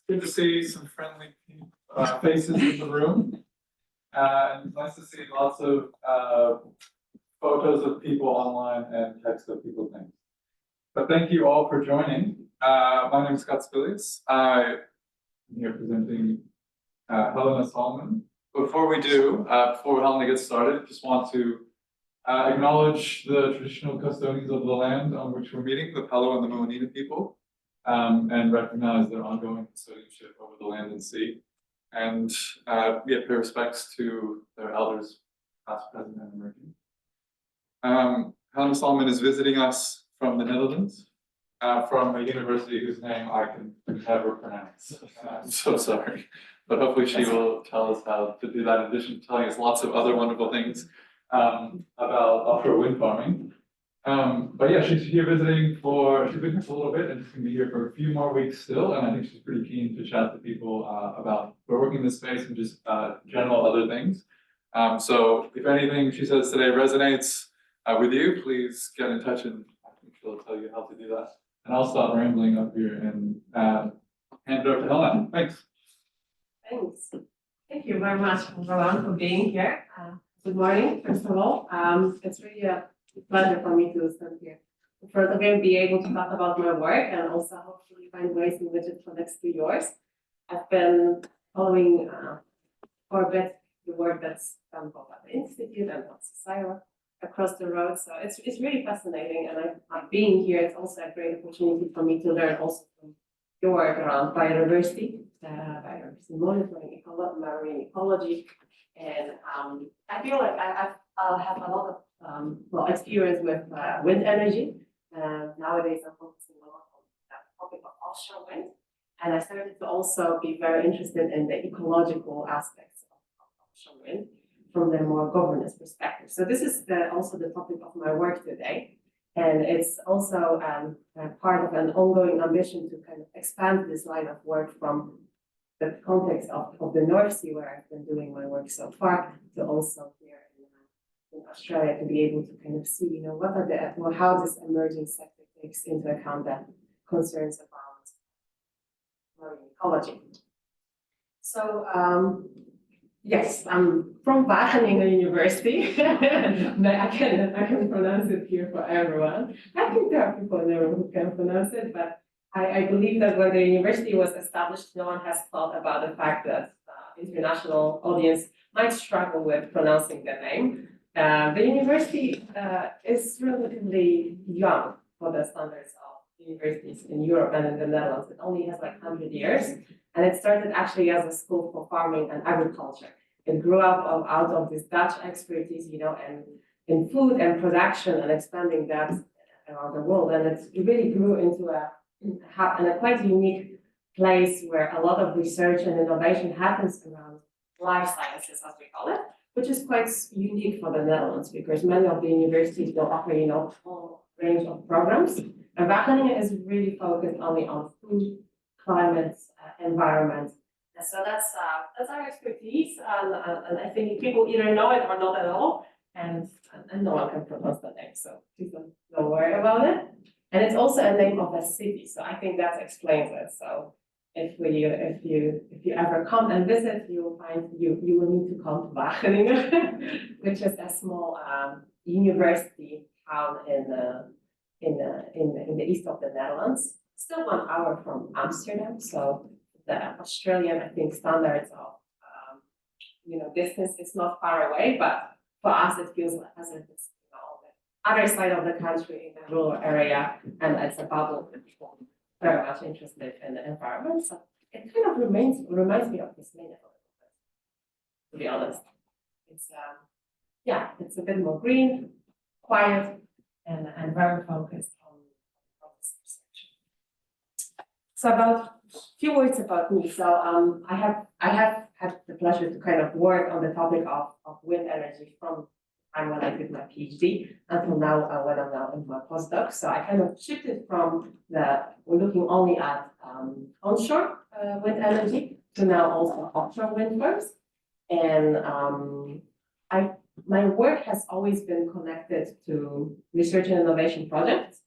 Good to see some friendly faces in the room. And nice to see lots of photos of people online and text of people's names. But thank you all for joining. My name is Scott Spilius. I'm here presenting Helena Solman. Before Helena gets started, I just want to acknowledge the traditional custodians of the land on which we're meeting, the Palo and the Moanina people, and recognize their ongoing custodianship over the land and sea. And pay respects to their elders, past, present, and emerging. Helena Solman is visiting us from the Netherlands, from a university whose name I can never pronounce. I'm so sorry. But hopefully she will tell us how to do that, in addition to telling us lots of other wonderful things about offshore wind farming. But yeah, she's here visiting she's been here for a little bit, and she's going to be here for a few more weeks still. And I think she's pretty keen to chat to people about we're working in this space and just general other things. So if anything she says today resonates with you, please get in touch, and I think she'll tell you how to do that. And I'll stop rambling up here and hand it over to Helena. Thanks. Thanks. Thank you very much, Roland, for being here. Good morning, first of all. It's really a pleasure for me to stand here. First of all, be able to talk about my work and also hopefully find ways in which it connects to yours. I've been following for a bit the work that's done both at the Institute and at Society across the road. So it's really fascinating, and I'm being here. It's also a great opportunity for me to learn also from your work around biodiversity, biodiversity monitoring, marine ecology, and I feel like I have a lot of experience with wind energy. Nowadays, I'm focusing a lot on that topic of offshore wind, and I started to also be very interested in the ecological aspects of offshore wind from the more governance perspective. So this is also the topic of my work today, and it's also part of an ongoing ambition to kind of expand this line of work from the context of the North Sea, where I've been doing my work so far, to also here in Australia, to be able to kind of see, what are how this emerging sector takes into account the concerns about marine ecology. So yes, I'm from Wageningen University. I can pronounce it here for everyone. I think there are people in the room who can pronounce it, but I believe that when the university was established, no one has thought about the fact that international audience might struggle with pronouncing the name. The university is relatively young for the standards of universities in Europe and in the Netherlands. It only has like 100 years, and it started actually as a school for farming and agriculture. It grew up out of this Dutch expertise, and in food and production, and expanding that around the world. And it really grew into a quite unique place where a lot of research and innovation happens around life sciences, as we call it, which is quite unique for the Netherlands, because many of the universities don't offer, a full range of programs. And Wageningen is really focused only on food, climate, environment. And so that's our expertise, and I think people either know it or not at all, and no one can pronounce the name, so please don't worry about it. And it's also a name of a city, so I think that explains it. So if you ever come and visit, you will find you will need to come to Wageningen, which is a small university town in the east of the Netherlands, still 1 hour from Amsterdam. So the Australian, I think, standards of distance is not far away, but for us it feels as if it's the other side of the country in the rural area, and it's a bubble for people very much interested in the environment. So it kind of reminds me of this name a little bit, to be honest. It's a bit more green, quiet, and very focused on this research. So about a few words about me. So I have had the pleasure to kind of work on the topic of wind energy from the time when I did my PhD until now, when I'm now in my postdoc. So I kind of shifted from we're looking only at onshore wind energy to now also offshore wind farms. And my work has always been connected to research and innovation projects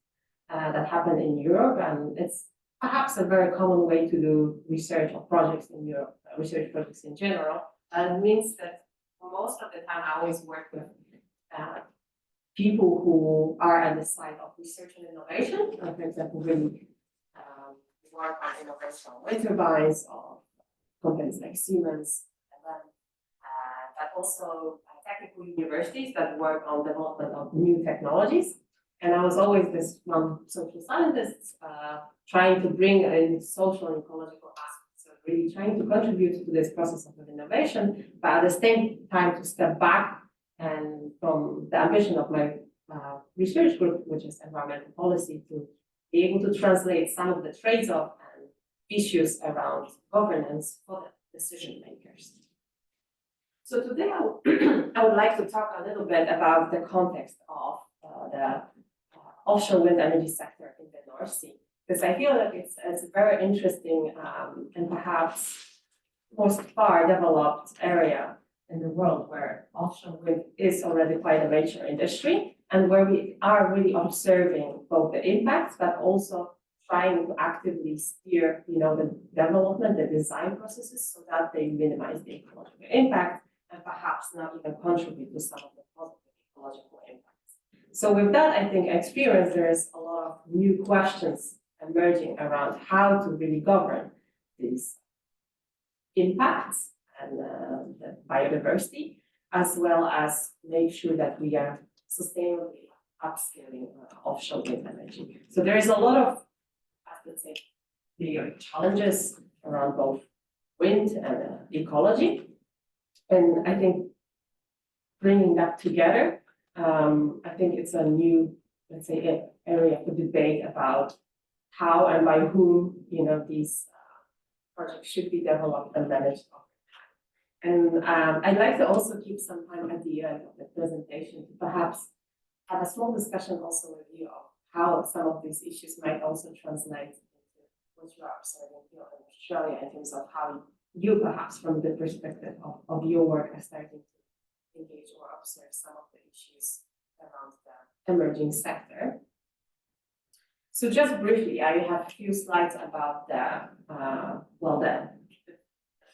that happen in Europe, and it's perhaps a very common way to do research or projects in Europe, research projects in general. And it means that most of the time I always work with people who are at the side of research and innovation, for example, really work on innovation on wind turbines or companies like Siemens, but also technical universities that work on development of new technologies. And I was always this one social scientist trying to bring in social and ecological aspects, so really trying to contribute to this process of innovation, but at the same time to step back and from the ambition of my research group, which is environmental policy, to be able to translate some of the trades-off and issues around governance for the decision makers. So today I would like to talk a little bit about the context of the offshore wind energy sector in the North Sea, because I feel that it's a very interesting and perhaps most far developed area in the world where offshore wind is already quite a major industry and where we are really observing both the impacts, but also trying to actively steer, the development, the design processes so that they minimize the ecological impact and perhaps not even contribute to some of the positive ecological impacts. So with that, I think experience, there is a lot of new questions emerging around how to really govern these impacts and the biodiversity, as well as make sure that we are sustainably upscaling offshore wind energy. So there is a lot of, let's say, bigger challenges around both wind and ecology. And I think bringing that together, I think it's a new, let's say, area for debate about how and by whom, these projects should be developed and managed. And I'd like to also keep some time at the end of the presentation to perhaps have a small discussion also with you of how some of these issues might also translate into what you are observing here in Australia in terms of how you perhaps from the perspective of your work are starting to engage or observe some of the issues around the emerging sector. So just briefly, I have a few slides about the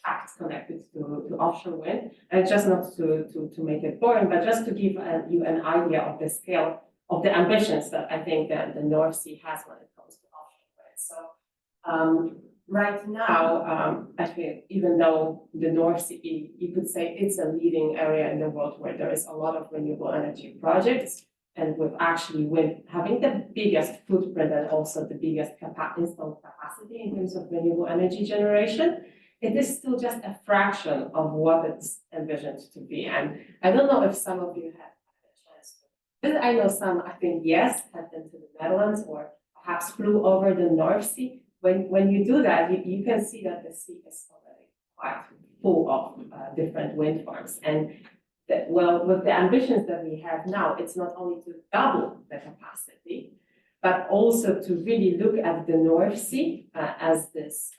facts connected to offshore wind, and just not to make it boring, but just to give you an idea of the scale of the ambitions that I think that the North Sea has when it comes to offshore wind. So right now, actually, even though the North Sea, you could say it's a leading area in the world where there is a lot of renewable energy projects, and with actually wind having the biggest footprint and also the biggest installed capacity in terms of renewable energy generation, it is still just a fraction of what it's envisioned to be. And I don't know if some of you have had a chance to. I know some, I think, yes, have been to the Netherlands or perhaps flew over the North Sea. When you do that, you can see that the sea is already quite full of different wind farms. And with the ambitions that we have now, it's not only to double the capacity, but also to really look at the North Sea as this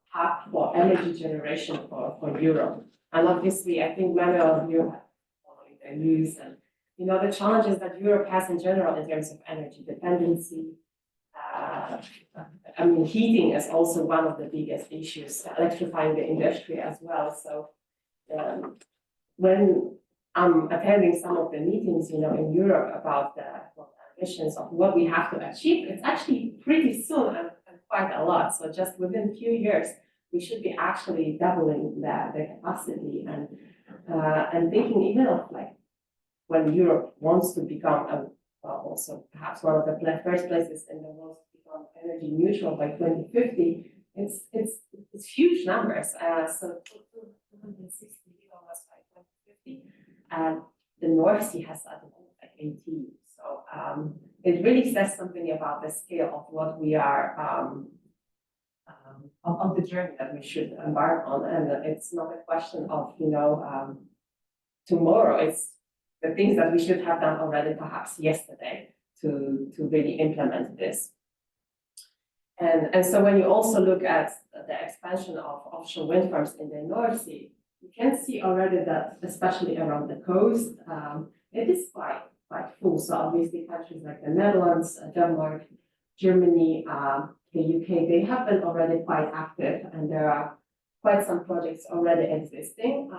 hub for energy generation for Europe. And obviously, I think many of you have followed the news and the challenges that Europe has in general in terms of energy dependency. Heating is also one of the biggest issues, electrifying the industry as well. So when I'm attending some of the meetings, in Europe about the ambitions of what we have to achieve, it's actually pretty soon and quite a lot. So just within a few years, we should be actually doubling the capacity and thinking even of like when Europe wants to become also perhaps one of the first places in the world to become energy neutral by 2050. It's huge numbers. So 260 gigawatts by 2050, and the North Sea has at the moment like 18. So it really says something about the scale of what we are of the journey that we should embark on. And it's not a question of tomorrow. It's the things that we should have done already perhaps yesterday to really implement this. And so when you also look at the expansion of offshore wind farms in the North Sea, you can see already that, especially around the coast, it is quite full. So obviously countries like the Netherlands, Denmark, Germany, the UK, they have been already quite active, and there are quite some projects already existing.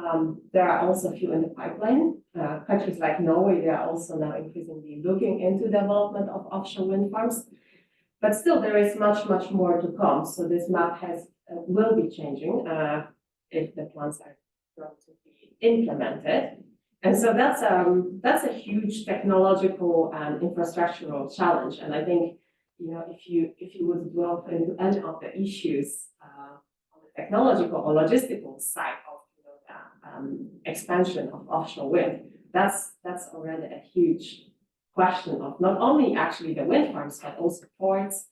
There are also a few in the pipeline. Countries like Norway, they are also now increasingly looking into development of offshore wind farms. But still, there is much, much more to come. So this map will be changing if the plans are going to be implemented. And so that's a huge technological and infrastructural challenge. And I think, if you would delve into any of the issues on the technological or logistical side of the expansion of offshore wind, that's already a huge question of not only actually the wind farms, but also ports,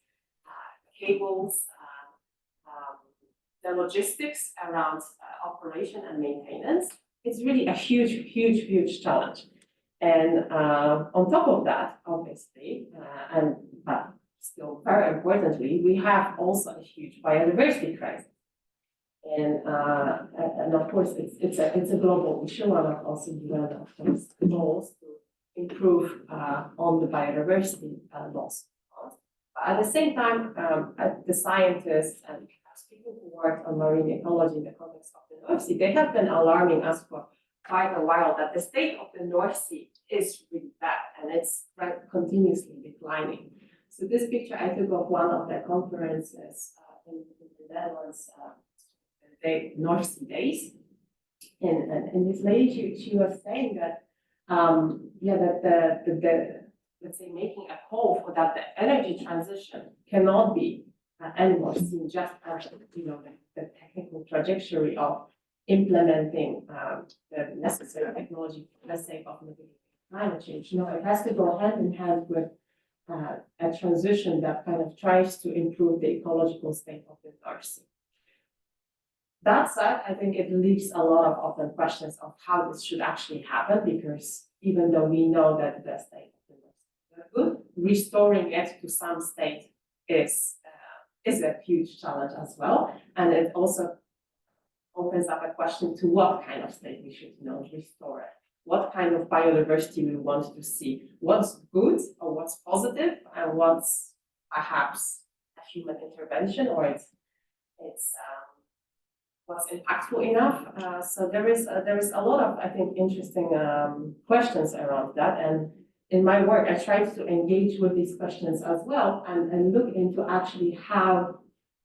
cables, the logistics around operation and maintenance. It's really a huge, huge, huge challenge. And on top of that, obviously, but still very importantly, we have also a huge biodiversity crisis. And of course, it's a global issue, one of also UN of course goals to improve on the biodiversity loss. But at the same time, the scientists and people who work on marine ecology in the context of the North Sea, they have been alarming us for quite a while that the state of the North Sea is really bad and it's continuously declining. So this picture I took of one of the conferences in the Netherlands, the North Sea Days, and this lady she was saying that that the let's say making a call for that the energy transition cannot be anymore seen just as the technical trajectory of implementing the necessary technology for the sake of mitigating climate change. It has to go hand in hand with a transition that kind of tries to improve the ecological state of the North Sea. That said, I think it leaves a lot of open questions of how this should actually happen, because even though we know that the state of the North Sea is good, restoring it to some state is a huge challenge as well. And it also opens up a question to what kind of state we should restore it. What kind of biodiversity we want to see, what's good or what's positive, and what's perhaps a human intervention, or it's what's impactful enough. So there is a lot of, I think, interesting questions around that. And in my work, I tried to engage with these questions as well and look into actually how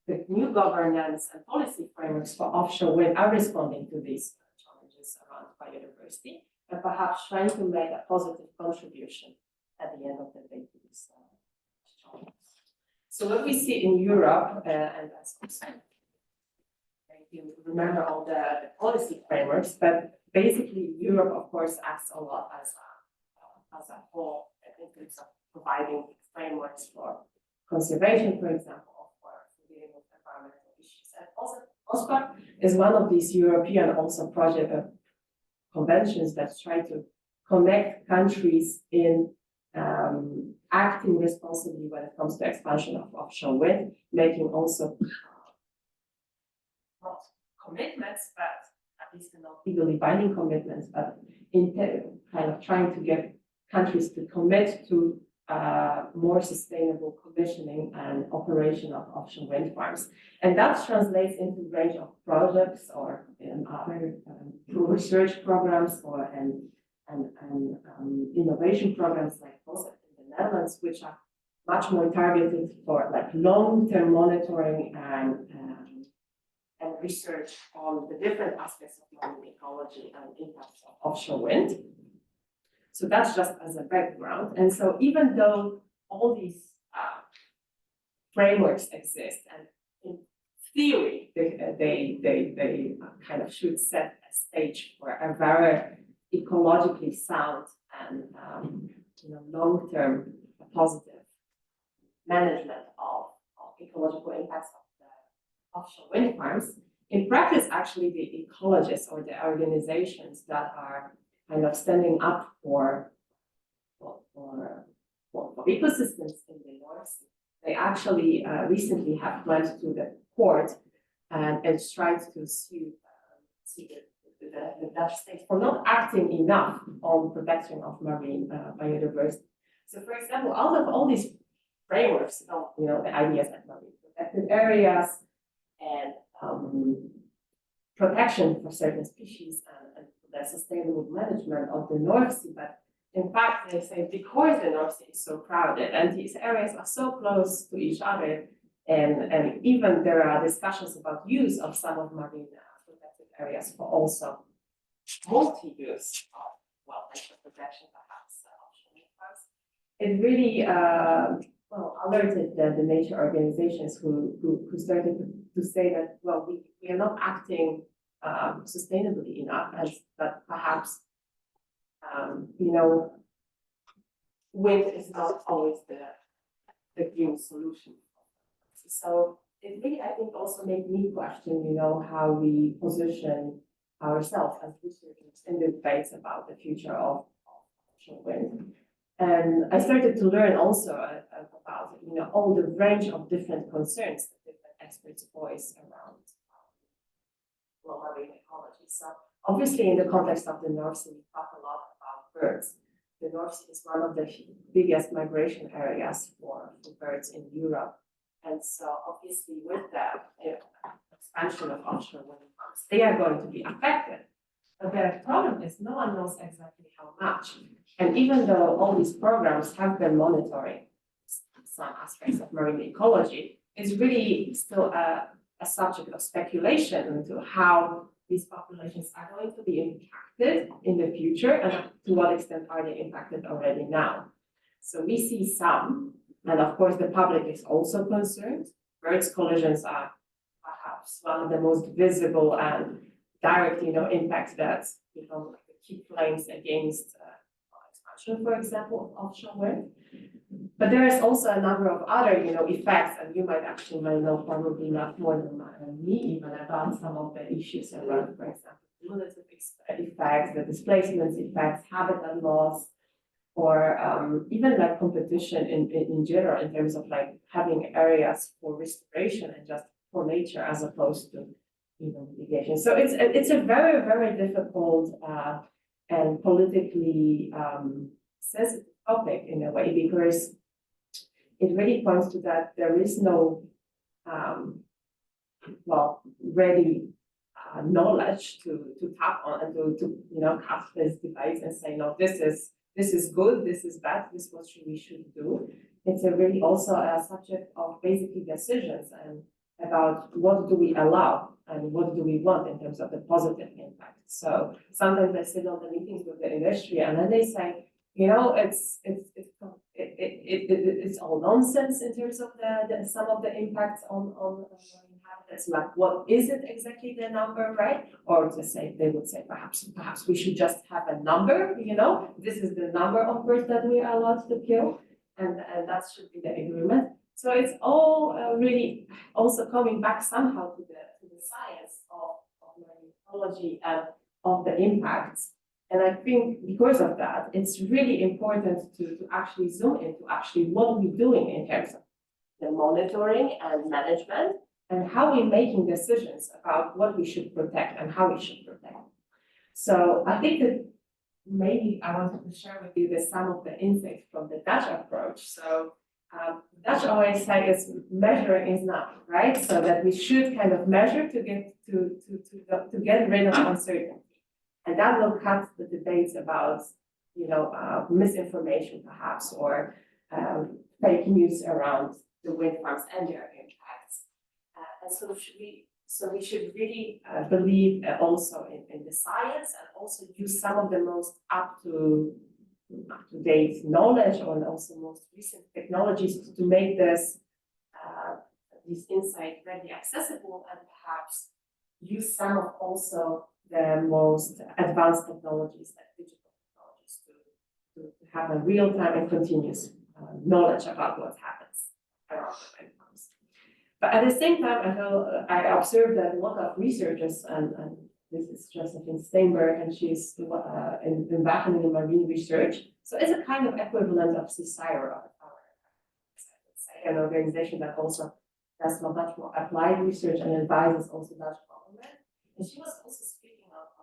the new governance and policy frameworks for offshore wind are responding to these challenges around biodiversity, and perhaps trying to make a positive contribution at the end of the day to these challenges. So what we see in Europe, and that's you remember all the policy frameworks, but basically Europe, of course, acts a lot as a whole in terms of providing frameworks for conservation, for example, or for dealing with environmental issues. And also, OSPAR is one of these European also project conventions that try to connect countries in acting responsibly when it comes to expansion of offshore wind, making also not commitments, but at least not legally binding commitments, but in kind of trying to get countries to commit to more sustainable commissioning and operation of offshore wind farms. And that translates into a range of projects or through research programs or innovation programs like those in the Netherlands, which are much more targeted for like long-term monitoring and research on the different aspects of marine ecology and impacts of offshore wind. So that's just as a background. And so even though all these frameworks exist, and in theory, they kind of should set a stage for a very ecologically sound and long-term positive management of ecological impacts of the offshore wind farms. In practice, actually, the ecologists or the organizations that are kind of standing up for ecosystems in the North Sea, they actually recently have went to the court and tried to sue the Dutch state for not acting enough on protection of marine biodiversity. So, for example, out of all these frameworks, the ideas like marine protected areas and protection for certain species and the sustainable management of the North Sea. But in fact, they say because the North Sea is so crowded and these areas are so close to each other, and even there are discussions about use of some of marine protected areas for also multi-use of wildlife protection, perhaps offshore wind farms. It really alerted the nature organizations who started to say that, well, we are not acting sustainably enough, and that perhaps wind is not always the green solution. So it really, I think, also made me question, how we position ourselves as researchers in the debates about the future of offshore wind. And I started to learn also about, all the range of different concerns that different experts voice around marine ecology. So obviously, in the context of the North Sea, we talk a lot about birds. The North Sea is one of the biggest migration areas for birds in Europe. And so obviously with the expansion of offshore wind farms, they are going to be affected. But the problem is no one knows exactly how much. And even though all these programs have been monitoring some aspects of marine ecology, it's really still a subject of speculation into how these populations are going to be impacted in the future and to what extent are they impacted already now. So we see some, and of course the public is also concerned. Birds collisions are perhaps one of the most visible and direct, impacts that become the key claims against expansion, for example, of offshore wind. But there is also a number of other, effects, and you might know probably not more than me even about some of the issues around, for example, cumulative effects, the displacement effects, habitat loss, or even like competition in general in terms of like having areas for restoration and just for nature as opposed to mitigation. So it's a very, very difficult and politically sensitive topic in a way, because it really points to that there is no ready knowledge to tap on and to cast this device and say, no, this is good, this is bad, this is what we should do. It's a really also a subject of basically decisions and about what do we allow and what do we want in terms of the positive impact. So sometimes I sit on the meetings with the industry and then they say, it's all nonsense in terms of some of the impacts on habitats. Like, what is it exactly the number, right? Or they would say perhaps we should just have a number. This is the number of birds that we are allowed to kill, and that should be the agreement. So it's all really also coming back somehow to the science of marine ecology and of the impacts. And I think because of that, it's really important to actually zoom into actually what we're doing in terms of the monitoring and management and how we're making decisions about what we should protect and how we should protect. So I think that maybe I wanted to share with you some of the insights from the Dutch approach. So the Dutch always say is measuring is not, right? So that we should kind of measure to get rid of uncertainty. And that will cut the debates about, misinformation perhaps, or fake news around the wind farms and their impacts. And so we should really believe also in the science and also use some of the most up-to-date knowledge or also most recent technologies to make these insights readily accessible, and perhaps use some of also the most advanced technologies, like digital technologies, to have a real-time and continuous knowledge about what happens around the wind farms. But at the same time, I observed that a lot of researchers, and this is Josephine Steinberg, and she's in Wageningen in marine research. So it's a kind of equivalent of CSIRO, an organization that also does much more applied research and advises also Dutch government. And she was also speaking about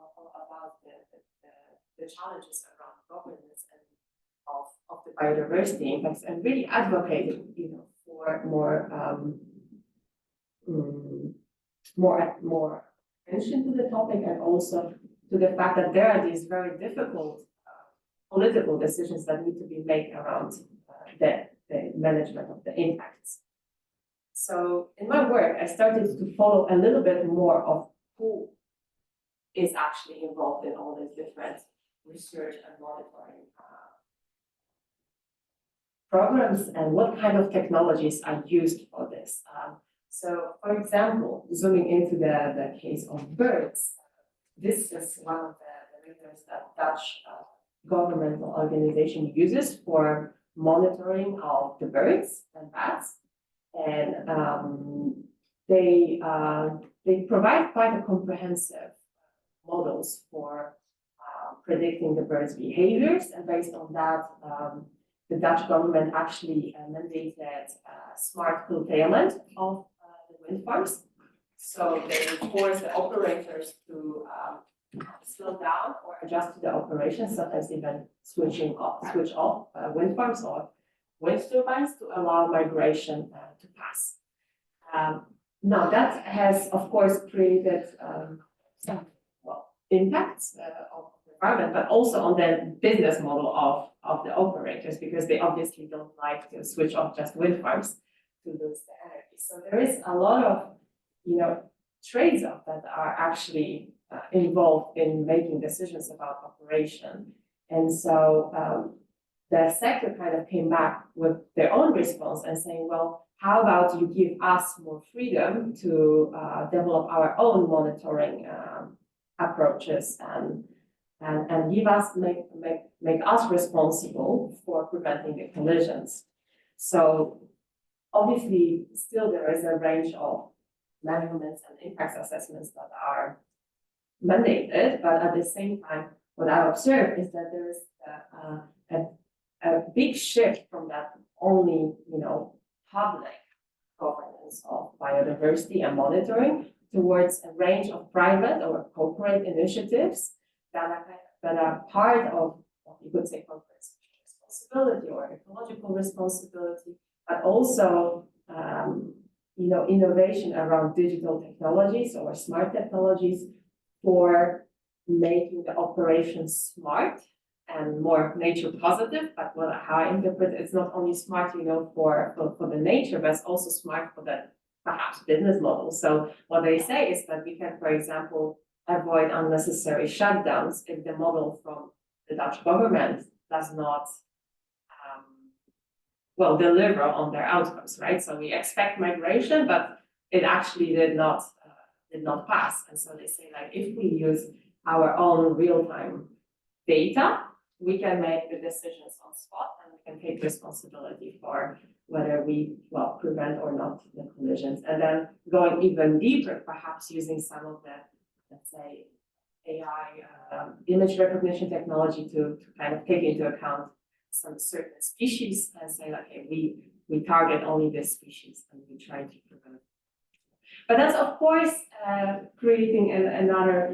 the challenges around governance and of the biodiversity impacts, and really advocating, for more more attention to the topic, and also to the fact that there are these very difficult political decisions that need to be made around the management of the impacts. So in my work, I started to follow a little bit more of who is actually involved in all these different research and monitoring programs, and what kind of technologies are used for this. So, for example, zooming into the case of birds, this is one of the methods that Dutch governmental organization uses for monitoring of the birds and bats. And they provide quite a comprehensive models for predicting the birds' behaviors, and based on that, the Dutch government actually mandated smart curtailment of the wind farms. So they force the operators to slow down or adjust to the operations, sometimes even switch off wind farms or wind turbines to allow migration to pass. Now that has, of course, created some impacts of the environment, but also on the business model of the operators, because they obviously don't like to switch off just wind farms to lose the energy. So there is a lot of, trades-off that are actually involved in making decisions about operation. And so the sector kind of came back with their own response and saying, well, how about you give us more freedom to develop our own monitoring approaches and give us make us responsible for preventing the collisions. So obviously, still there is a range of measurements and impact assessments that are mandated, but at the same time, what I observed is that there is a big shift from that only, public governance of biodiversity and monitoring towards a range of private or corporate initiatives that are part of what you could say corporate responsibility or ecological responsibility, but also innovation around digital technologies or smart technologies for making the operations smart and more nature positive. But how I interpret it, it's not only smart, for the nature, but it's also smart for the perhaps business model. So what they say is that we can, for example, avoid unnecessary shutdowns if the model from the Dutch government does not deliver on their outcomes, right? So we expect migration, but it actually did not pass. And so they say, like, if we use our own real-time data, we can make the decisions on spot, and we can take responsibility for whether we prevent or not the collisions. And then going even deeper, perhaps using some of the, let's say, AI image recognition technology to kind of take into account some certain species and say, okay, we target only this species and we try to prevent. But that's of course creating another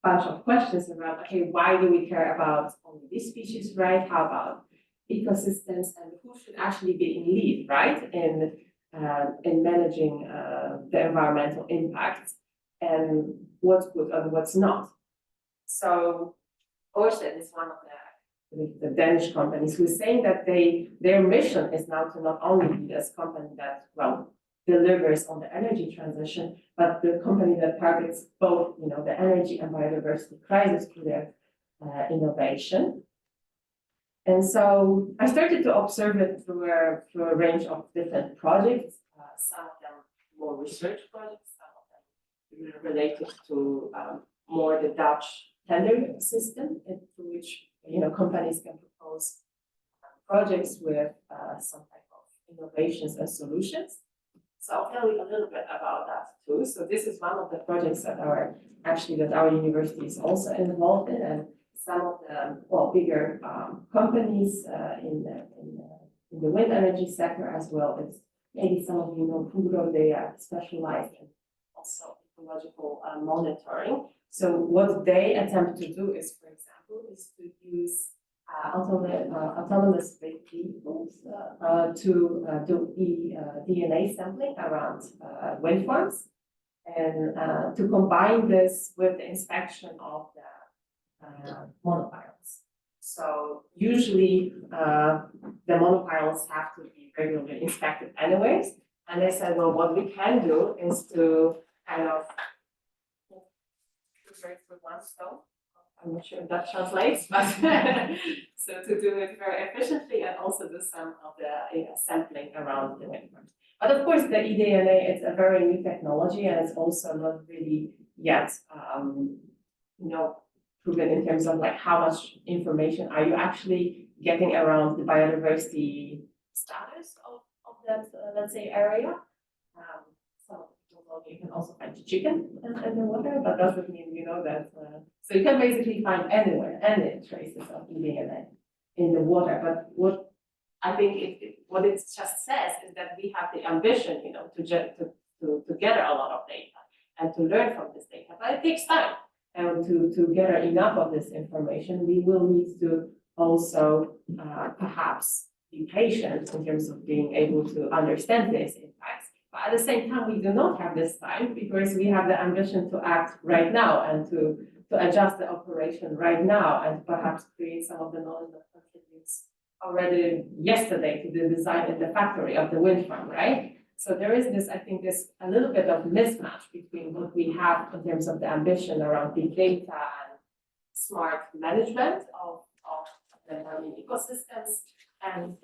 bunch of questions around, okay, why do we care about only this species, right? How about ecosystems, and who should actually be in lead, right, in managing the environmental impacts, and what's good and what's not. So Ørsted is one of the Danish companies who is saying that their mission is now to not only be this company that delivers on the energy transition, but the company that targets both the energy and biodiversity crisis through their innovation. And so I started to observe it through a range of different projects, some of them more research projects, some of them related to more the Dutch tender system, through which companies can propose projects with some type of innovations and solutions. So I'll tell you a little bit about that too. So this is one of the projects that our university is also involved in, and some of the bigger companies in the wind energy sector as well. It's maybe some of you know Fugro. They are specialized in also ecological monitoring. So what they attempt to do is, for example, is to use autonomous vehicles to do DNA sampling around wind farms, and to combine this with the inspection of the monopiles. So usually the monopiles have to be regularly inspected anyways. And they said, well, what we can do is to kind of with one stone. I'm not sure if that translates, but so to do it very efficiently and also do some of the sampling around the wind farms. But of course, the eDNA is a very new technology, and it's also not really yet, proven in terms of like how much information are you actually getting around the biodiversity status of that, let's say, area. So you can also find chicken in the water, but doesn't mean that. So you can basically find anywhere any traces of eDNA in the water. But what I think what it just says is that we have the ambition, to gather a lot of data and to learn from this data, but it takes time. And to gather enough of this information, we will need to also perhaps be patient in terms of being able to understand these impacts. But at the same time, we do not have this time because we have the ambition to act right now and to adjust the operation right now and perhaps create some of the knowledge that contributes already yesterday to the design in the factory of the wind farm, right? So there is this, I think, a little bit of mismatch between what we have in terms of the ambition around big data and smart management of the marine ecosystems and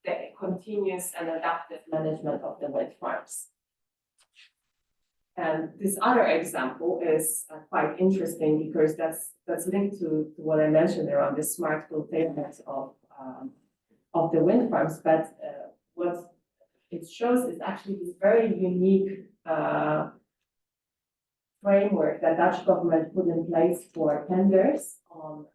the continuous and adaptive management of the wind farms. And this other example is quite interesting because that's linked to what I mentioned around the smart fulfillment of the wind farms. But what it shows is actually this very unique framework that Dutch government put in place for tenders on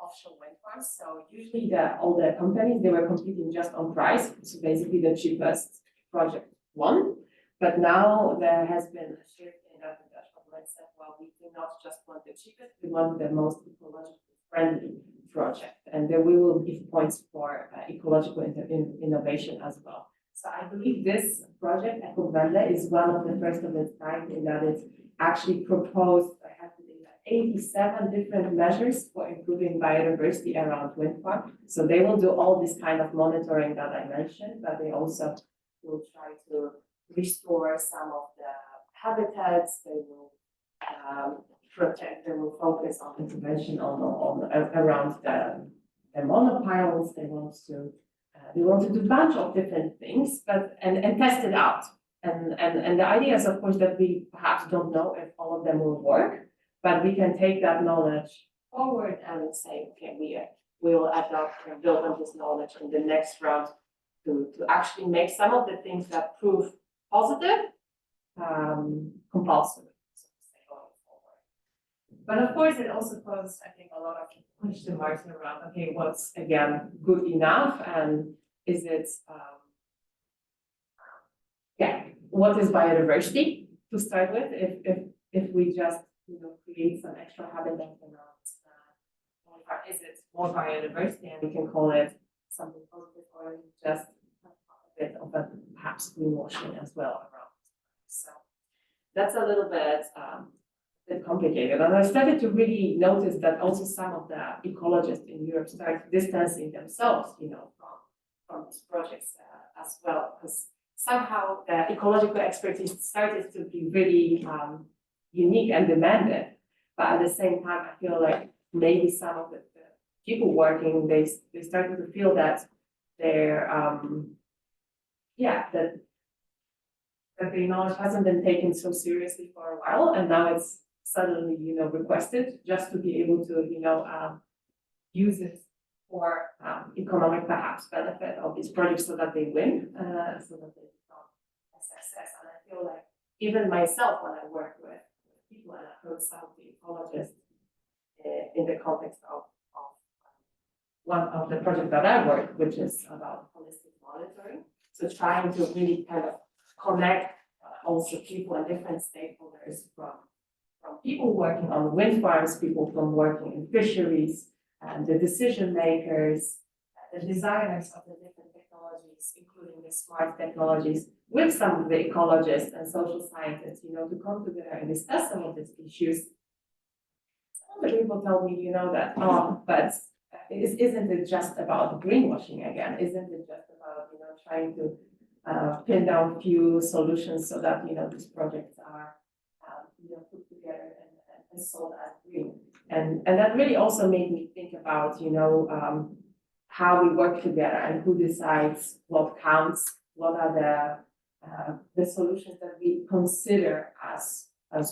offshore wind farms. So usually all the companies, they were competing just on price. So basically the cheapest project won. But now there has been a shift in that the Dutch government said, well, we do not just want the cheapest, we want the most ecologically friendly project. And then we will give points for ecological innovation as well. So I believe this project, EcoVende, is one of the first of its kind in that it's actually proposed, I have to think, 87 different measures for improving biodiversity around wind farm. So they will do all this kind of monitoring that I mentioned, but they also will try to restore some of the habitats. They will protect. They will focus on intervention around the monopiles. They want to do a bunch of different things, but and test it out. And the idea is, of course, that we perhaps don't know if all of them will work, but we can take that knowledge forward and say, okay, we will adopt and build on this knowledge in the next round to actually make some of the things that prove positive compulsory, so to say, going forward. But of course, it also posed, I think, a lot of question marks around, okay, what's again good enough, and is it, what is biodiversity to start with? If we just create some extra habitat around, is it more biodiversity, and we can call it something positive, or just a bit of a perhaps greenwashing as well around. So that's a little bit complicated. And I started to really notice that also some of the ecologists in Europe started distancing themselves, from these projects as well, because somehow the ecological expertise started to be really unique and demanded. But at the same time, I feel like maybe some of the people working, they started to feel that their that the knowledge hasn't been taken so seriously for a while, and now it's suddenly requested just to be able to use it for economic perhaps benefit of these projects so that they win, so that they become a success. And I feel like even myself, when I work with people, and I've heard some of the ecologists in the context of one of the projects that I work, which is about holistic monitoring. So trying to really kind of connect also people and different stakeholders from people working on wind farms, people from working in fisheries, the decision makers, the designers of the different technologies, including the smart technologies, with some of the ecologists and social scientists, to come together and discuss some of these issues. Some of the people tell me, that, but isn't it just about greenwashing again? Isn't it just about, trying to pin down few solutions so that, these projects are, put together and sold as green? And that really also made me think about, how we work together and who decides what counts, what are the solutions that we consider as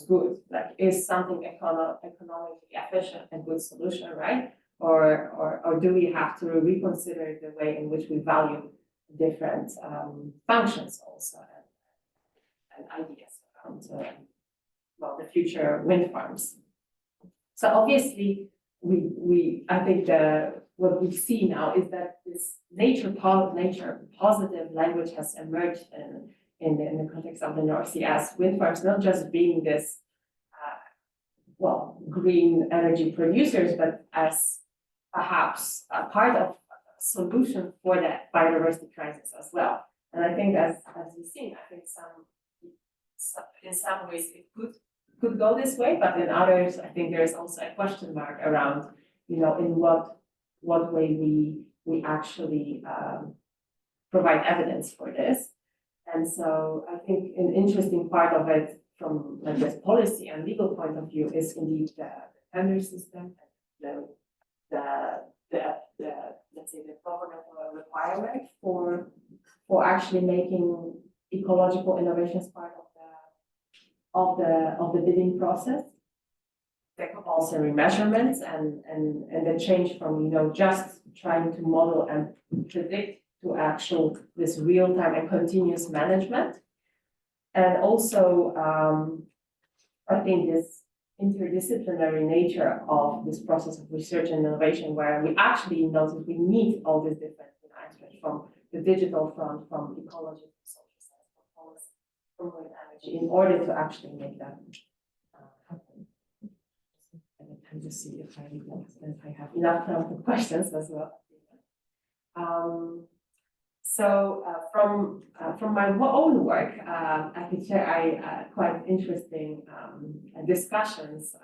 good. Like, is something economically efficient and good solution, right? Or do we have to reconsider the way in which we value different functions also and ideas around the future wind farms? So obviously, I think what we see now is that this nature positive language has emerged in the context of the North Sea as wind farms, not just being this green energy producers, but as perhaps a part of a solution for the biodiversity crisis as well. And I think as we've seen, I think in some ways it could go this way, but in others, I think there is also a question mark around, in what way we actually provide evidence for this. And so I think an interesting part of it from this policy and legal point of view is indeed the tender system, the let's say the governmental requirement for actually making ecological innovations part of the bidding process. The compulsory measurements and the change from just trying to model and predict to actual this real-time and continuous management. And also I think this interdisciplinary nature of this process of research and innovation, where we actually notice we need all these different aspects, from the digital front, from ecology, from social science, from policy, from wind energy, in order to actually make that happen. And I just see if I have enough time for questions as well. From my own work, I could share quite interesting discussions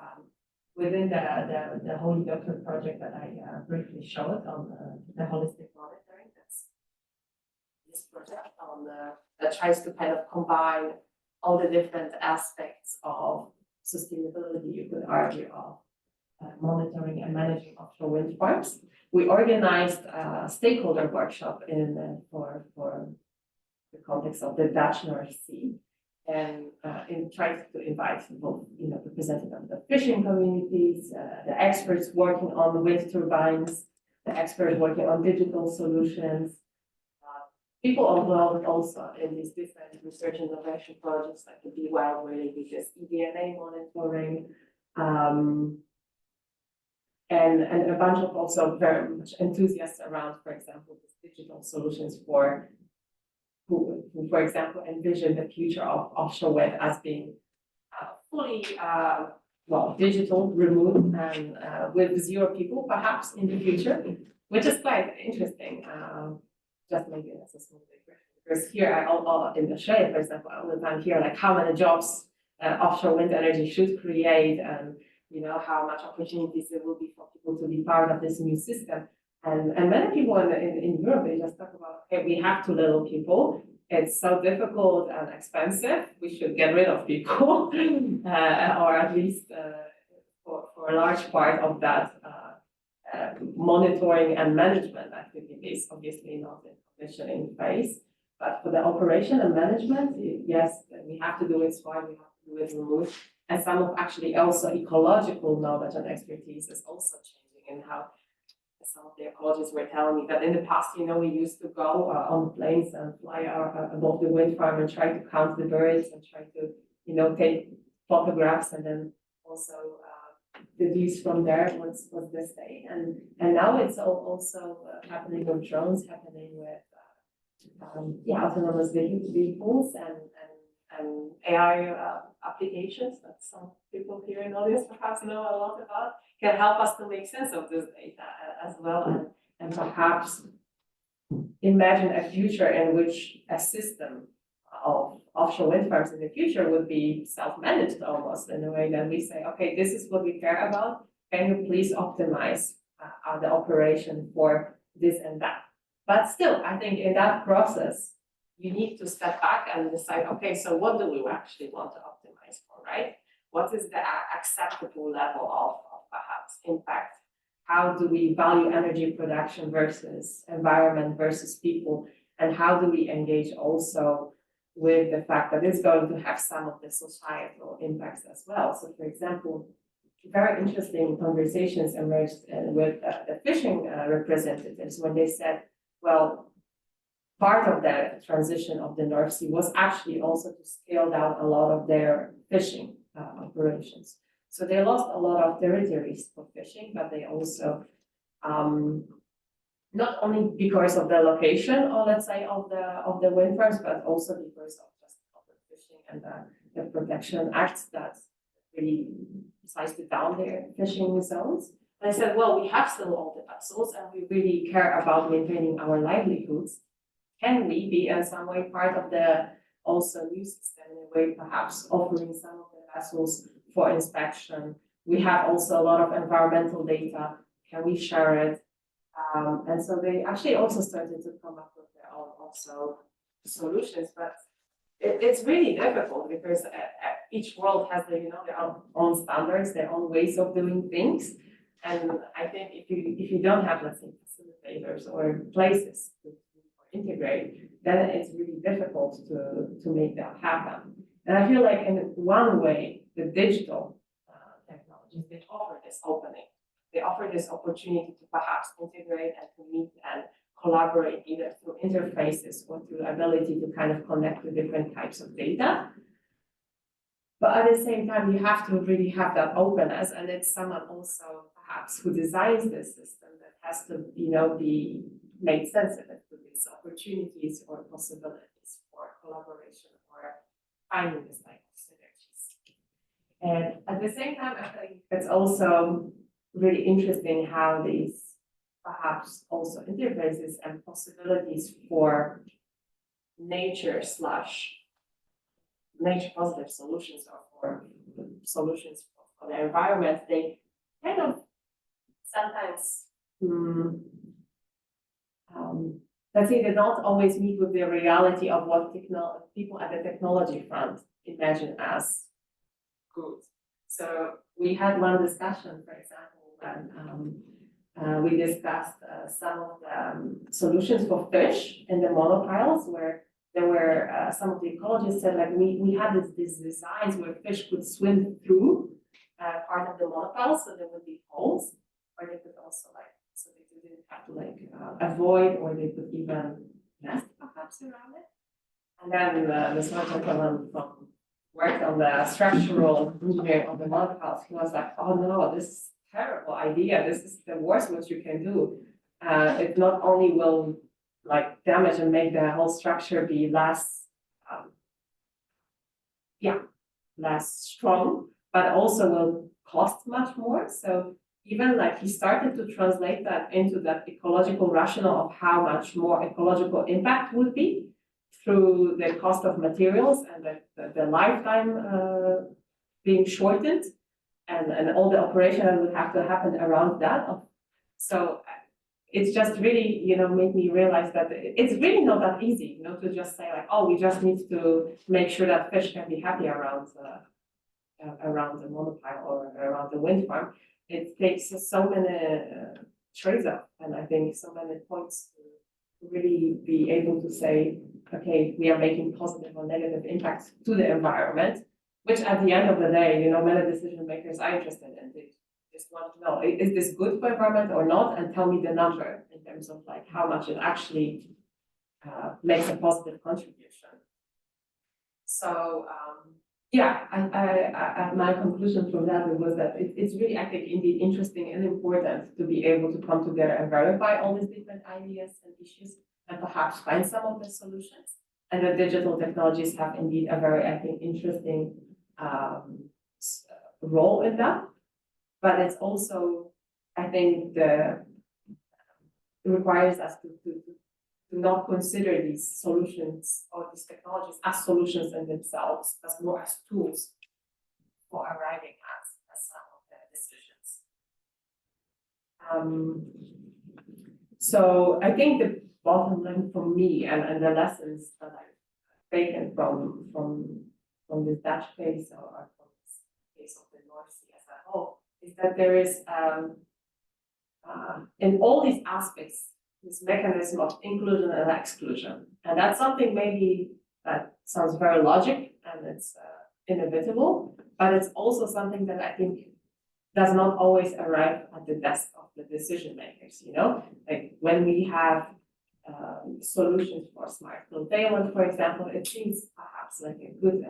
within the Holy Doctor project that I briefly showed on the holistic monitoring. That's this project that tries to kind of combine all the different aspects of sustainability, you could argue, of monitoring and managing offshore wind farms. We organized a stakeholder workshop for the context of the Dutch North Sea, and tried to invite both, representatives of the fishing communities, the experts working on the wind turbines, the experts working on digital solutions, people involved also in these different research and innovation projects like the Be Wild, really, which is eDNA monitoring. And a bunch of also very much enthusiasts around, for example, these digital solutions who, for example, envision the future of offshore wind as being fully, digital, remote, and with zero people, perhaps in the future, which is quite interesting. Just maybe as a small digression, because here in Australia, for example, all the time here, like how many jobs offshore wind energy should create, and how much opportunities there will be for people to be part of this new system. And many people in Europe, they just talk about, okay, we have too little people. It's so difficult and expensive. We should get rid of people, or at least for a large part of that monitoring and management activities, obviously not in commissioning phase. But for the operation and management, yes, we have to do it smart, we have to do it remote. And some of actually also ecological knowledge and expertise is also changing, in how some of the ecologists were telling me that in the past, we used to go on planes and fly above the wind farm and try to count the birds and try to, take photographs and then also deduce from there what's the state. And now it's also happening with drones, happening with autonomous vehicles and AI applications that some people here in the audience perhaps know a lot about can help us to make sense of this data as well, and perhaps imagine a future in which a system of offshore wind farms in the future would be self-managed almost in a way that we say, okay, this is what we care about. Can you please optimize the operation for this and that? But still, I think in that process, you need to step back and decide, okay, so what do we actually want to optimize for, right? What is the acceptable level of perhaps impact? How do we value energy production versus environment versus people? And how do we engage also with the fact that it's going to have some of the societal impacts as well? So for example, very interesting conversations emerged with the fishing representatives when they said, well, part of the transition of the North Sea was actually also to scale down a lot of their fishing operations. So they lost a lot of territories for fishing, but they also, not only because of the location, or let's say of the wind farms, but also because of just overfishing and the protection acts that really sized down their fishing zones. And I said, well, we have still all the vessels, and we really care about maintaining our livelihoods. Can we be in some way part of the also new system in a way, perhaps offering some of the vessels for inspection? We have also a lot of environmental data. Can we share it? And so they actually also started to come up with their own also solutions, but it's really difficult because each world has their, their own standards, their own ways of doing things. And I think if you don't have, let's say, facilitators or places to integrate, then it's really difficult to make that happen. And I feel like in one way, the digital technologies, they offer this opening. They offer this opportunity to perhaps integrate and to meet and collaborate either through interfaces or through the ability to kind of connect to different types of data. But at the same time, you have to really have that openness, and it's someone also perhaps who designs this system that has to, be made sensitive to these opportunities or possibilities for collaboration or finding this type of synergies. And at the same time, I think it's also really interesting how these perhaps also interfaces and possibilities for nature positive solutions or for solutions for the environment, they kind of sometimes let's say they don't always meet with the reality of what people at the technology front imagine as good. So we had one discussion, for example, when we discussed some of the solutions for fish in the monopiles, where there were some of the ecologists said, like, we had these designs where fish could swim through part of the monopile, so there would be holes, or they could also so they didn't have to avoid, or they could even nest perhaps around it. And then the gentleman from worked on the structural engineering of the monopiles, he was like, oh no, this is a terrible idea. This is the worst what you can do. It not only will damage and make the whole structure be less strong, but also will cost much more. So even he started to translate that into that ecological rationale of how much more ecological impact would be through the cost of materials and the lifetime being shortened, and all the operation that would have to happen around that. So it's just really, made me realize that it's really not that easy, to just say oh, we just need to make sure that fish can be happy around the monopile or around the wind farm. It takes so many trades-off, and I think so many points to really be able to say, okay, we are making positive or negative impacts to the environment, which at the end of the day, many decision makers are interested in. They just want to know, is this good for environment or not? And tell me the number in terms of how much it actually makes a positive contribution. So my conclusion from that was that it's really, I think, indeed interesting and important to be able to come together and verify all these different ideas and issues, and perhaps find some of the solutions. And the digital technologies have indeed a very, I think, interesting role in that. But it's also, I think, it requires us to not consider these solutions or these technologies as solutions in themselves, as more as tools for arriving at some of the decisions. So I think the bottom line for me and the lessons that I've taken from this Dutch case or from this case of the North Sea as a whole is that there is in all these aspects this mechanism of inclusion and exclusion, and that's something maybe that sounds very logic and it's inevitable, but it's also something that I think does not always arrive at the desk of the decision makers. You know, like when we have solutions for smart curtailment, for example, it seems perhaps like a good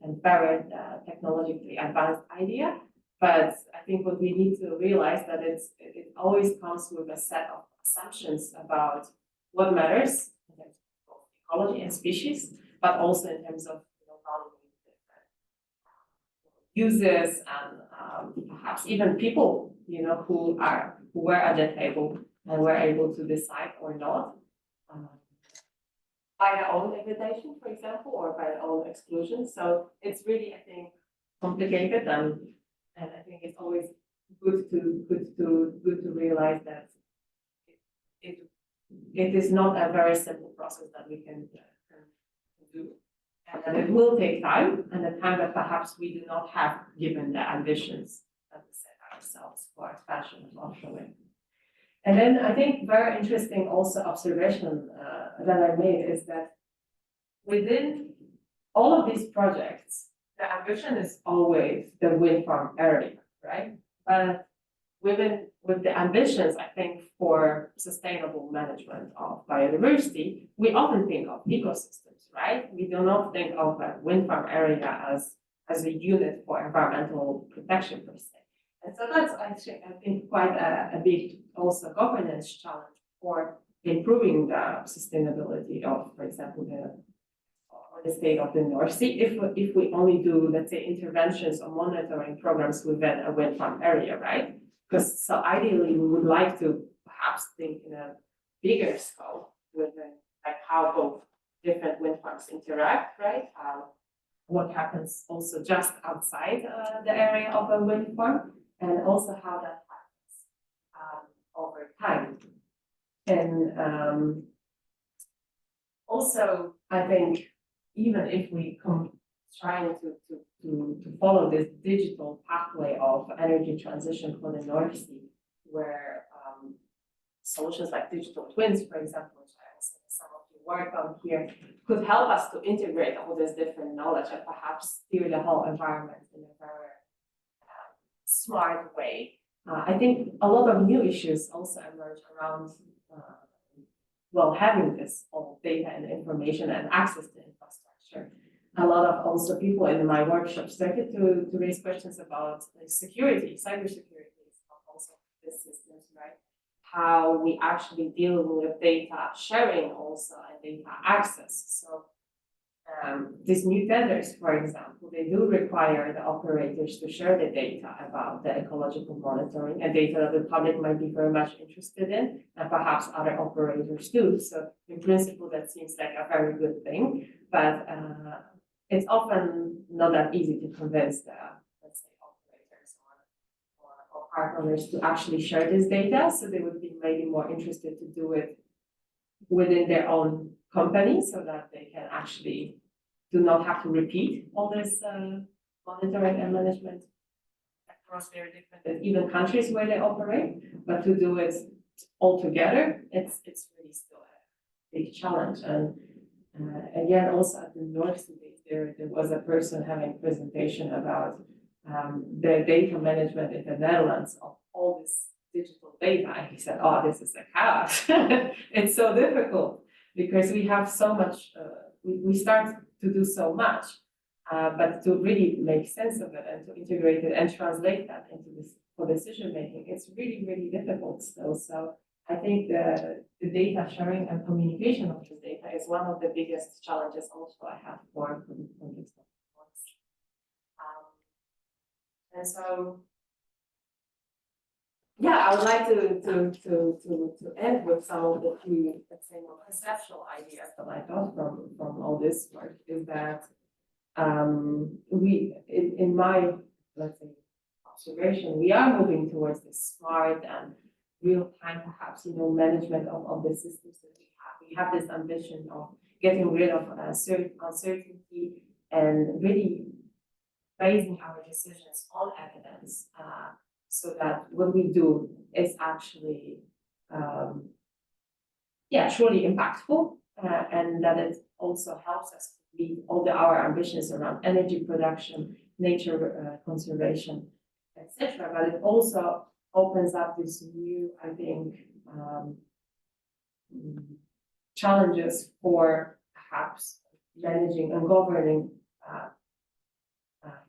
and very technologically advanced idea. But I think what we need to realize that it always comes with a set of assumptions about what matters in terms of ecology and species, but also in terms of valuing different uses and perhaps even people, who were at the table and were able to decide or not by their own invitation, for example, or by their own exclusion. So it's really, I think, complicated and I think it's always good to realize that it is not a very simple process that we can do, and that it will take time, and the time that perhaps we do not have given the ambitions that we set ourselves for expansion of offshore wind. And then I think very interesting also observation that I made is that within all of these projects, the ambition is always the wind farm area, right? But with the ambitions, I think, for sustainable management of biodiversity, we often think of ecosystems, right? We do not think of a wind farm area as a unit for environmental protection per se. And so that's actually, I think, quite a big also governance challenge for improving the sustainability of, for example, the state of the North Sea, if we only do, let's say, interventions or monitoring programs within a wind farm area, right? Because so ideally we would like to perhaps think in a bigger scope with like how both different wind farms interact, right? What happens also just outside the area of a wind farm, and also how that happens over time. And also, I think even if we trying to follow this digital pathway of energy transition for the North Sea, where solutions like digital twins, for example, which I also some of you work on here, could help us to integrate all this different knowledge and perhaps steer the whole environment in a very smart way. I think a lot of new issues also emerge around having this all data and information and access to infrastructure. A lot of also people in my workshop started to raise questions about security, cybersecurity of also these systems, right? How we actually deal with data sharing also and data access. So these new tenders, for example, they do require the operators to share the data about the ecological monitoring and data that the public might be very much interested in, and perhaps other operators too. So in principle, that seems like a very good thing, but it's often not that easy to convince the, let's say, operators or partners to actually share this data. So they would be maybe more interested to do it within their own company so that they can actually do not have to repeat all this monitoring and management across their different, even countries where they operate, but to do it all together, it's really still a big challenge. And again, also at the North Sea, there was a person having a presentation about the data management in the Netherlands of all this digital data. And he said, oh, this is a chaos. It's so difficult because we have so much, we start to do so much, but to really make sense of it and to integrate it and translate that into this for decision making, it's really, really difficult still. So I think the data sharing and communication of this data is one of the biggest challenges also I have for this topic. And so, yeah, I would like to end with some of the few, let's say, more conceptual ideas that I got from all this work is that in my, let's say, observation, we are moving towards this smart and real-time, perhaps, management of the systems that we have. We have this ambition of getting rid of uncertainty and really basing our decisions on evidence, so that what we do is actually, truly impactful, and that it also helps us meet all our ambitions around energy production, nature conservation, etc. But it also opens up this new, I think, challenges for perhaps managing and governing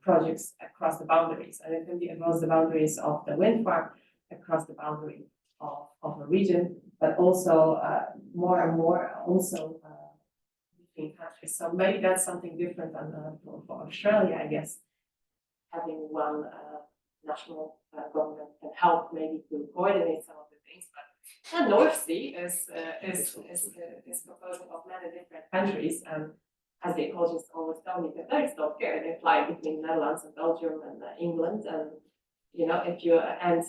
projects across the boundaries. And it can be across the boundaries of the wind farm, across the boundary of a region, but also more and more also between countries. So maybe that's something different than for Australia, I guess. Having one national government can help maybe to coordinate some of the things, but the North Sea is composed of many different countries, and as the ecologists always tell me, that they don't care. They fly between Netherlands and Belgium and England, and if you end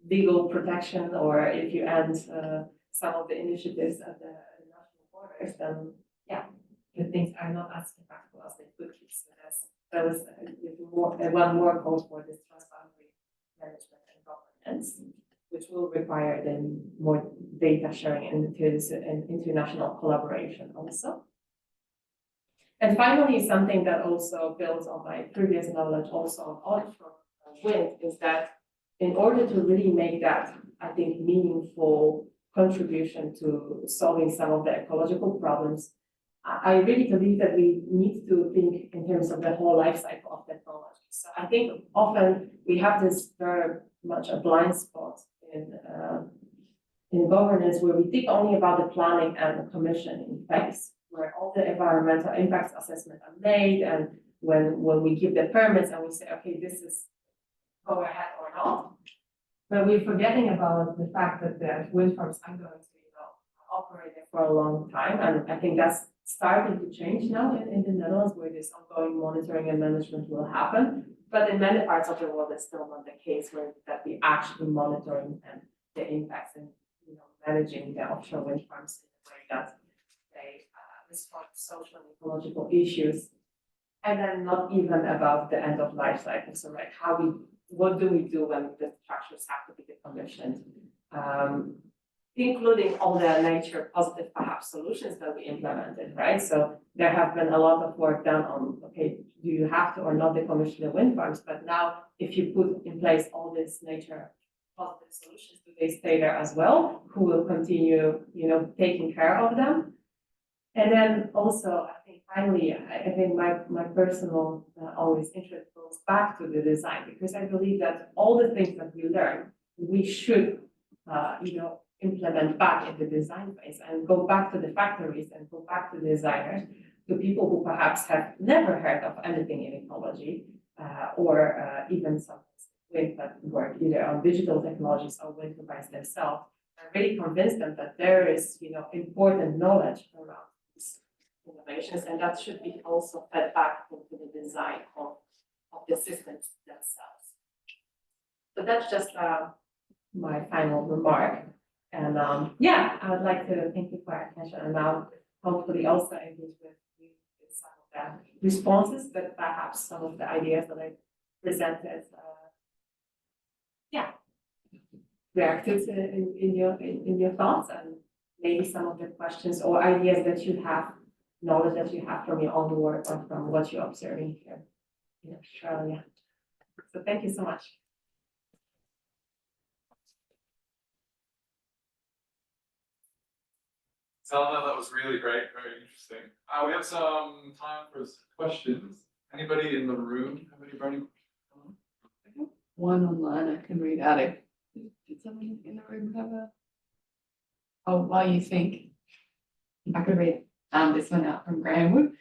legal protection or if you end some of the initiatives at the national borders, then the things are not as impactful as they could be. So that was one more call for this transboundary management and governance, which will require then more data sharing and international collaboration also. And finally, something that also builds on my previous knowledge also of offshore wind is that in order to really make that, I think, meaningful contribution to solving some of the ecological problems, I really believe that we need to think in terms of the whole life cycle of technology. So I think often we have this very much a blind spot in governance where we think only about the planning and the commissioning phase, where all the environmental impacts assessments are made, and when we give the permits and we say, okay, this is go ahead or not. But we're forgetting about the fact that the wind farms are going to operate there for a long time, and I think that's starting to change now in the Netherlands, where this ongoing monitoring and management will happen. But in many parts of the world, it's still not the case that we actually monitoring the impacts and managing the offshore wind farms in a way that they respond to social and ecological issues. And then not even about the end of life cycle. So like what do we do when the structures have to be decommissioned? Including all the nature positive perhaps solutions that we implemented, right? So there have been a lot of work done on, okay, do you have to or not decommission the wind farms? But now if you put in place all these nature positive solutions, do they stay there as well? Who will continue, taking care of them? And then also, I think finally, I think my personal always interest goes back to the design, because I believe that all the things that we learn, we should, implement back in the design phase and go back to the factories and go back to the designers, to people who perhaps have never heard of anything in ecology, or even some wind that work either on digital technologies or wind turbines themselves, and really convince them that there is, important knowledge around these innovations, and that should be also fed back into the design of the systems themselves. So that's just my final remark. And I would like to thank you for your attention, and now hopefully also engage with you with some of the responses, but perhaps some of the ideas that I presented, reacted in your thoughts, and maybe some of the questions or ideas that you have, knowledge that you have from your own work or from what you're observing here in Australia. So thank you so much. Selma, that was really great, very interesting. We have some time for questions. Anybody in the room have any burning questions? One online I can read out. Did someone in the room? room have a? Oh, while you think, I could read this one out from Graham Wood.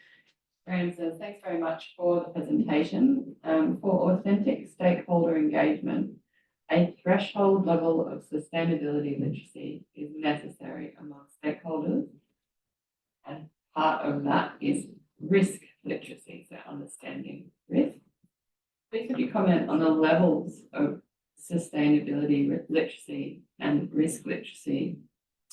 Graham says, thanks very much for the presentation. For authentic stakeholder engagement, a threshold level of sustainability literacy is necessary among stakeholders. And part of that is risk literacy, so understanding risk. Please could you comment on the levels of sustainability literacy and risk literacy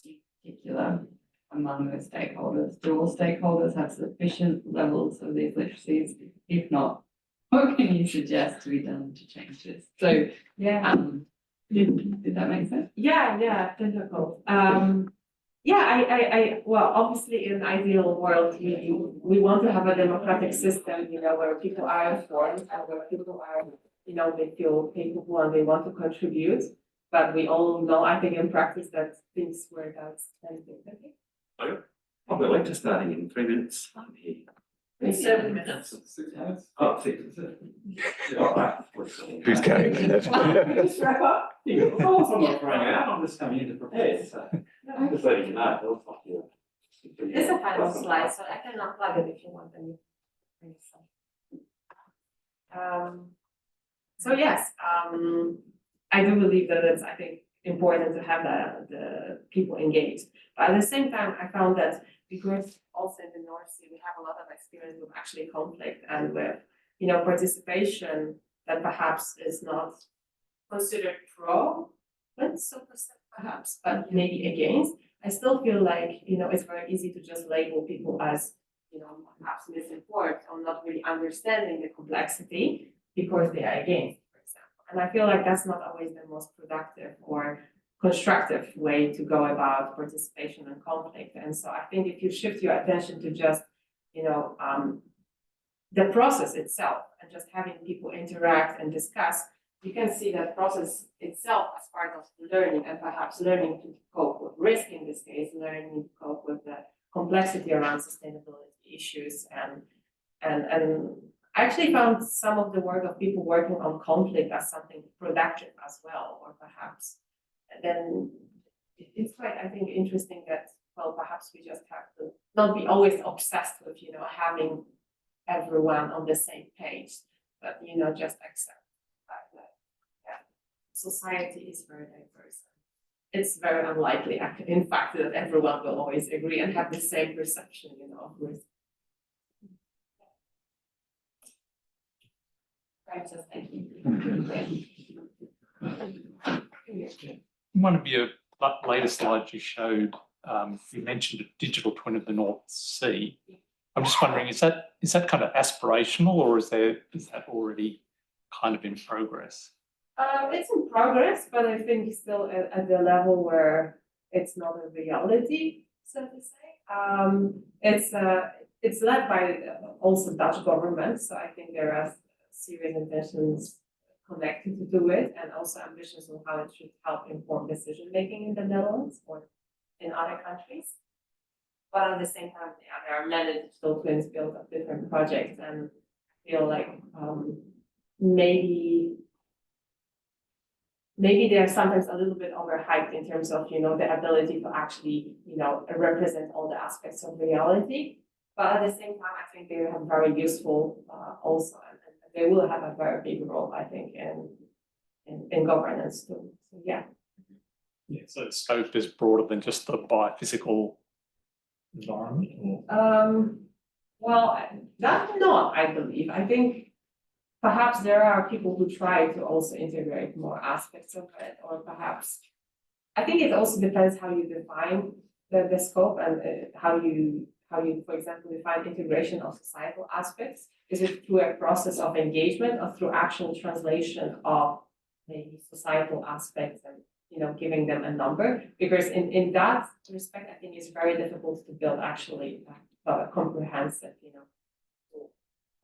in particular among the stakeholders? Do all stakeholders have sufficient levels of these literacies? If not, what can you suggest to be done to change this? So, Yeah. did that make sense? Yeah, difficult. Well, obviously in an ideal world, we want to have a democratic system, where people are informed and where people are, they feel capable and they want to contribute. But we all know, I think in practice, that things work out differently. We're late to starting in 3 minutes. I'm here. 7 minutes. 6 minutes? Oh, 6 is it? All right. Who's counting that? Just wrap up. Of course, I'm not throwing out. I'm just coming in to prepare. So I'm just letting you know. It looks like you're. There's a final slide, so I can unplug it if you want. So yes, I do believe that it's, I think, important to have the people engaged. But at the same time, I found that because also in the North Sea, we have a lot of experience with actually conflict and with, participation that perhaps is not considered pro, but so perhaps, but maybe against. I still feel like, it's very easy to just label people as, perhaps misinformed or not really understanding the complexity because they are against, for example. And I feel like that's not always the most productive or constructive way to go about participation and conflict. And so I think if you shift your attention to just, the process itself and just having people interact and discuss, you can see that process itself as part of learning and perhaps learning to cope with risk in this case, learning to cope with the complexity around sustainability issues. And I actually found some of the work of people working on conflict as something productive as well, or perhaps then it's quite, I think, interesting that, well, perhaps we just have to not be always obsessed with, having everyone on the same page, but, just accept that, society is very diverse. It's very unlikely, in fact, that everyone will always agree and have the same perception, of risk. Right, so thank you. One of your later slides you showed, you mentioned a digital twin of the North Sea. I'm just wondering, is that kind of aspirational, or is that already kind of in progress? It's in progress, but I think still at the level where it's not a reality, so to say. It's led by also Dutch government, so I think there are serious intentions connected to do it, and also ambitions on how it should help inform decision making in the Netherlands or in other countries. But at the same time, there are many digital twins built of different projects, and I feel like maybe they're sometimes a little bit overhyped in terms of, the ability to actually, represent all the aspects of reality. But at the same time, I think they have very useful also, and they will have a very big role, I think, in governance too. So, yeah. Yeah, so the scope is broader than just the biophysical environment? Or? Well, that's not, I believe. I think perhaps there are people who try to also integrate more aspects of it, or perhaps, I think it also depends how you define the scope and how you, for example, define integration of societal aspects. Is it through a process of engagement or through actual translation of maybe societal aspects and, giving them a number? Because in that respect, I think it's very difficult to build actually a comprehensive, tool.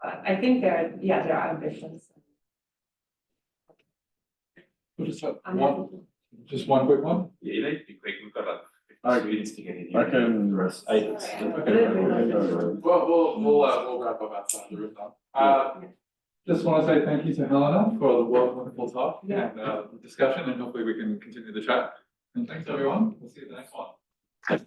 I think there are ambitions. We'll just have one quick one. Yeah, you need to be quick. We've got like 5 minutes to get in here. I can rest. We'll wrap up outside the room now. Just want to say thank you to Helena for the wonderful talk and discussion, and hopefully we can continue the chat And thanks, everyone. We'll see you at the next one.